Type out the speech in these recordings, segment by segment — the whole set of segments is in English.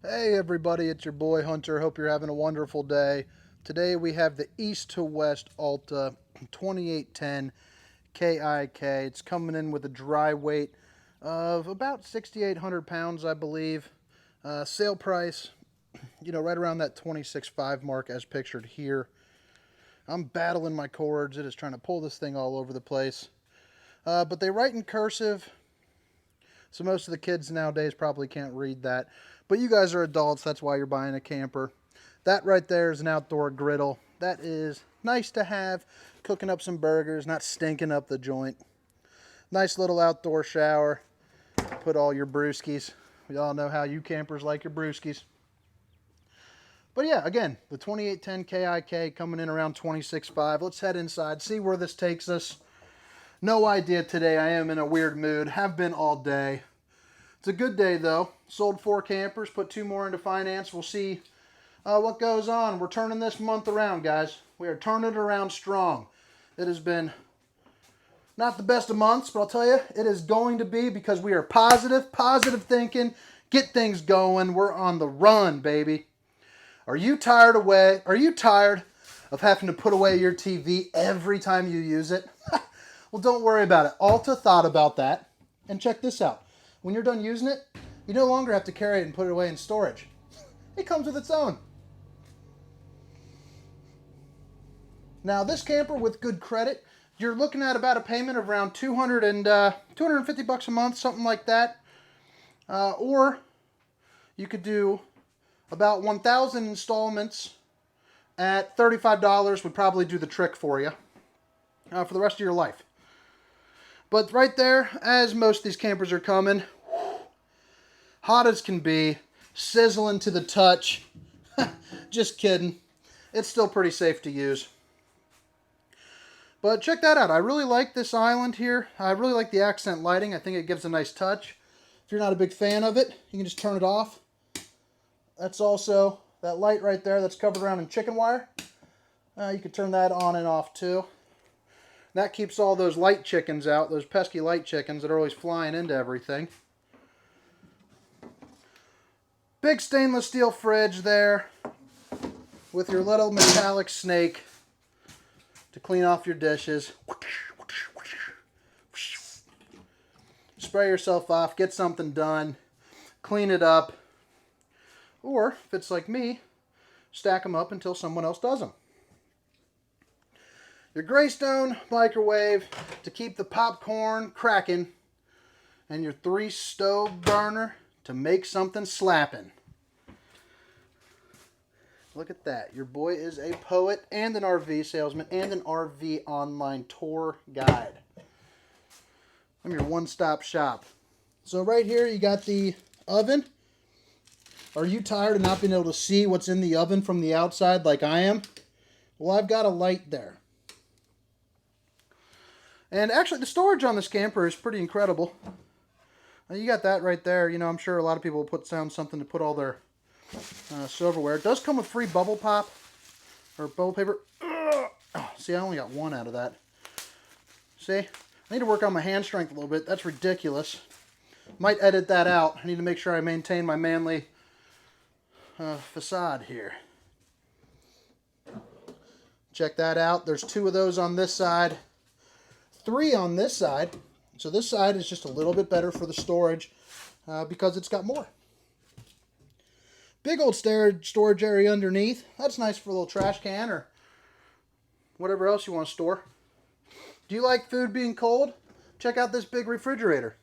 Hey everybody, it's your boy Hunter. Hope you're having a wonderful day. Today we have the East to West Alta 2810 KIK. It's coming in with a dry weight of about 6,800 pounds, I believe. Sale price, right around that 26.5 mark as pictured here. I'm battling my cords. It is trying to pull this thing all over the place. But they write in cursive, so most of the kids nowadays probably can't read that. But you guys are adults, that's why you're buying a camper. That right there is an outdoor griddle. That is nice to have, cooking up some burgers, not stinking up the joint. Nice little outdoor shower. Put all your brewskis. We all know how you campers like your brewskis. But yeah, again, the 2810 KIK coming in around 26.5. Let's head inside, see where this takes us. No idea today. I am in a weird mood. Have been all day. It's a good day though. Sold 4 campers, put 2 more into finance. We'll see what goes on. We're turning this month around, guys. We are turning it around strong. It has been not the best of months, but I'll tell you, it is going to be, because we are positive thinking, get things going. We're on the run, baby. Are you tired of having to put away your TV every time you use it? Well, don't worry about it. Alta thought about that. And check this out. When you're done using it, you no longer have to carry it and put it away in storage. It comes with its own. Now, this camper with good credit, you're looking at about a payment of around 250 bucks a month, something like that. Or you could do about 1,000 installments at $35 would probably do the trick for you for the rest of your life. But right there, as most of these campers are coming, hot as can be, sizzling to the touch. Just kidding. It's still pretty safe to use. But check that out. I really like this island here. I really like the accent lighting. I think it gives a nice touch. If you're not a big fan of it, you can just turn it off. That's also that light right there that's covered around in chicken wire. You can turn that on and off too. That keeps all those light chickens out, those pesky light chickens that are always flying into everything. Big stainless steel fridge there with your little metallic snake to clean off your dishes. Spray yourself off, get something done, clean it up. Or, if it's like me, stack them up until someone else does them. Your Greystone Microwave to keep the popcorn cracking, and your 3 stove burner to make something slapping. Look at that. Your boy is a poet and an RV salesman and an RV online tour guide. I'm your one-stop shop. So right here you got the oven. Are you tired of not being able to see what's in the oven from the outside like I am? Well, I've got a light there. And actually, the storage on this camper is pretty incredible. You got that right there. You know, I'm sure a lot of people will put down something to put all their silverware. It does come with free bubble pop or bubble paper. Oh, see, I only got 1 out of that. See, I need to work on my hand strength a little bit. That's ridiculous. Might edit that out. I need to make sure I maintain my manly facade here. Check that out. There's 2 of those on this side. 3 on this side. So this side is just a little bit better for the storage because it's got more. Big old storage area underneath. That's nice for a little trash can or whatever else you want to store. Do you like food being cold? Check out this big refrigerator.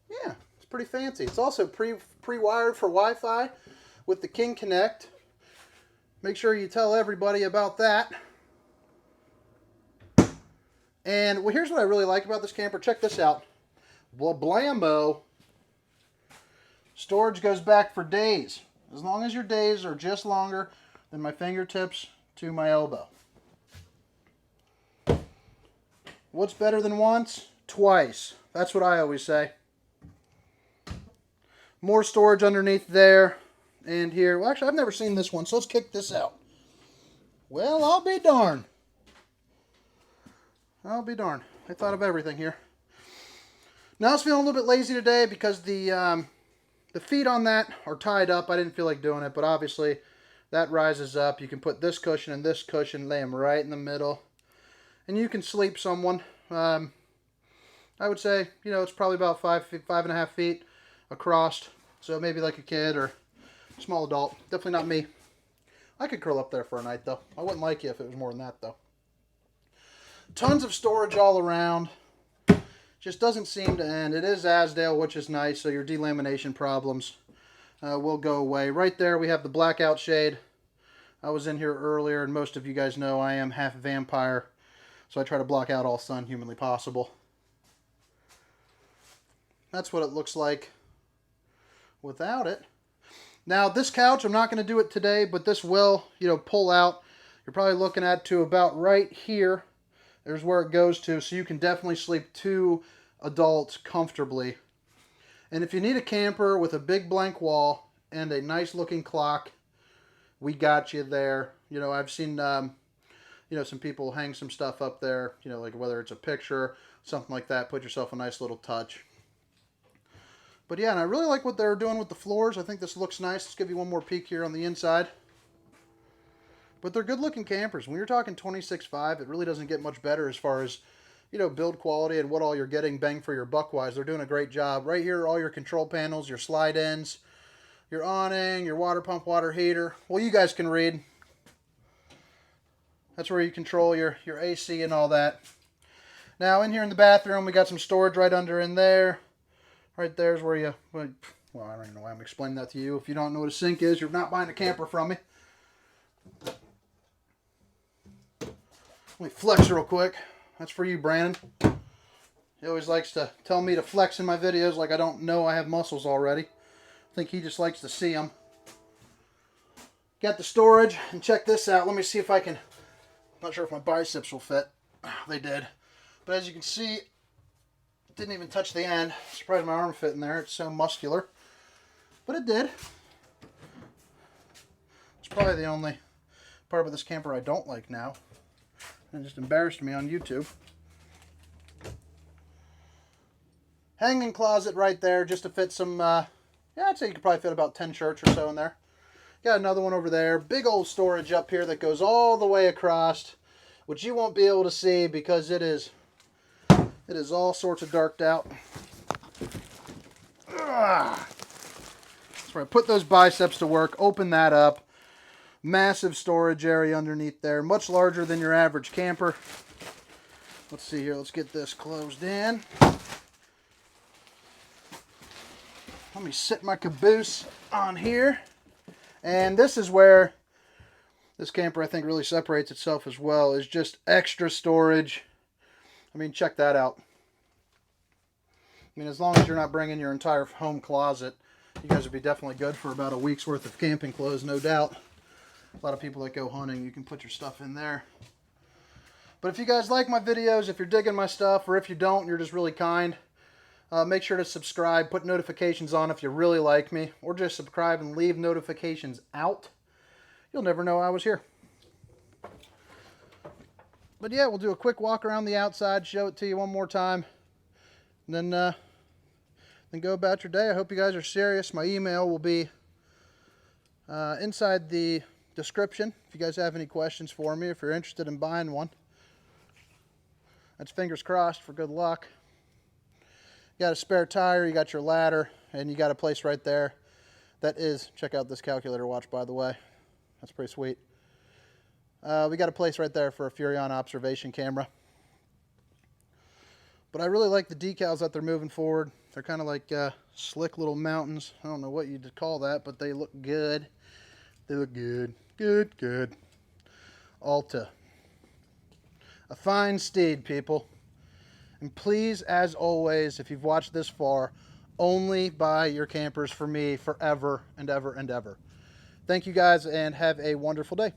Yeah, it's pretty fancy. It's also pre-wired for Wi-Fi with the King Connect. Make sure you tell everybody about that. And well, here's what I really like about this camper. Check this out. Blammo. Storage goes back for days. As long as your days are just longer than my fingertips to my elbow. What's better than once? Twice. That's what I always say. More storage underneath there and here. Well, actually, I've never seen this one, so let's kick this out. Well, I'll be darned. I'll be darned. I thought of everything here. Now I was feeling a little bit lazy today because the The feet on that are tied up. I didn't feel like doing it, but obviously that rises up. You can put this cushion and this cushion, lay them right in the middle, and you can sleep someone. I would say, you know, it's probably about 5.5 feet across. So maybe like a kid or small adult. Definitely not me. I could curl up there for a night, though. I wouldn't like you if it was more than that, though. Tons of storage all around. Just doesn't seem to end. It is Asdale, which is nice, so your delamination problems will go away. Right there, we have the blackout shade. I was in here earlier, and most of you guys know I am half vampire, so I try to block out all sun humanly possible. That's what it looks like without it. Now, this couch, I'm not going to do it today, but this will, you know, pull out. You're probably looking at to about right here. There's where it goes to, so you can definitely sleep 2 adults comfortably. And if you need a camper with a big blank wall and a nice looking clock, we got you there. You know, I've seen, you know, some people hang some stuff up there, you know, like whether it's a picture, something like that. Put yourself a nice little touch. But yeah, and I really like what they're doing with the floors. I think this looks nice. Let's give you one more peek here on the inside. But they're good-looking campers. When you're talking 26.5, it really doesn't get much better as far as, you know, build quality and what all you're getting bang for your buck-wise. They're doing a great job. Right here are all your control panels, your slide-ins, your awning, your water pump, water heater. Well, you guys can read. That's where you control your AC and all that. Now, in here in the bathroom, we got some storage right under in there. Right there's where you, well, I don't even know why I'm explaining that to you. If you don't know what a sink is, you're not buying a camper from me. Let me flex real quick. That's for you, Brandon. He always likes to tell me to flex in my videos like I don't know I have muscles already. I think he just likes to see them. Got the storage, and check this out. Let me see if I can, I'm not sure if my biceps will fit. They did. But as you can see, it didn't even touch the end. Surprised my arm fit in there. It's so muscular. But it did. It's probably the only part of this camper I don't like now. It just embarrassed me on YouTube. Hanging closet right there just to fit some, yeah, I'd say you could probably fit about 10 shirts or so in there. Got another one over there. Big old storage up here that goes all the way across, which you won't be able to see because it is all sorts of darked out. That's where I put those biceps to work. Open that up. Massive storage area underneath there. Much larger than your average camper. Let's see here. Let's get this closed in. Let me sit my caboose on here. And this is where this camper, I think, really separates itself as well. Is just extra storage. I mean, check that out. I mean, as long as you're not bringing your entire home closet, you guys would be definitely good for about a week's worth of camping clothes, no doubt. A lot of people that go hunting, you can put your stuff in there. But if you guys like my videos, if you're digging my stuff, or if you don't, you're just really kind, make sure to subscribe, put notifications on if you really like me, or just subscribe and leave notifications out. You'll never know I was here. But yeah, we'll do a quick walk around the outside, show it to you one more time, and then go about your day. I hope you guys are serious. My email will be inside the description if you guys have any questions for me, if you're interested in buying one. That's fingers crossed for good luck. You got a spare tire, you got your ladder, and you got a place right there that is, check out this calculator watch, by the way. That's pretty sweet. We got a place right there for a Furrion observation camera. But I really like the decals that they're moving forward. They're kind of like slick little mountains. I don't know what you'd call that, but they look good. They look good. Good, good. Alta. A fine steed, people. And please, as always, if you've watched this far, only buy your campers for me forever and ever and ever. Thank you guys, and have a wonderful day.